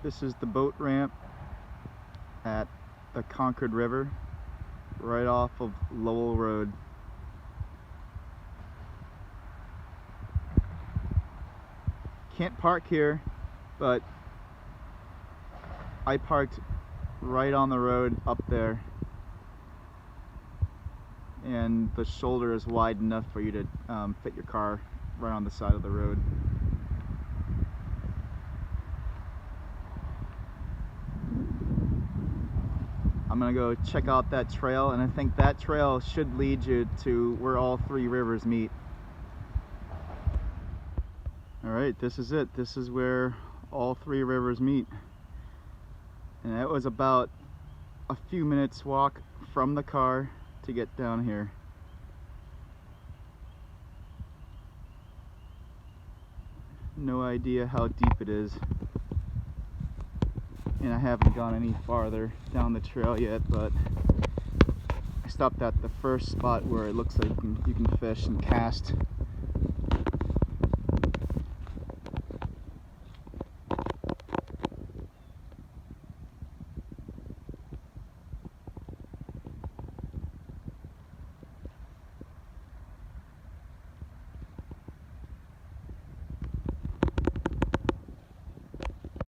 This is the boat ramp at the Concord River, right off of Lowell Road. Can't park here, but I parked right on the road up there, and the shoulder is wide enough for you to fit your car right on the side of the road. I'm gonna go check out that trail, and I think that trail should lead you to where all three rivers meet. Alright, this is it. This is where all three rivers meet. And that was about a few minutes walk from the car to get down here. No idea how deep it is. And I haven't gone any farther down the trail yet, but I stopped at the first spot where it looks like you can fish and cast.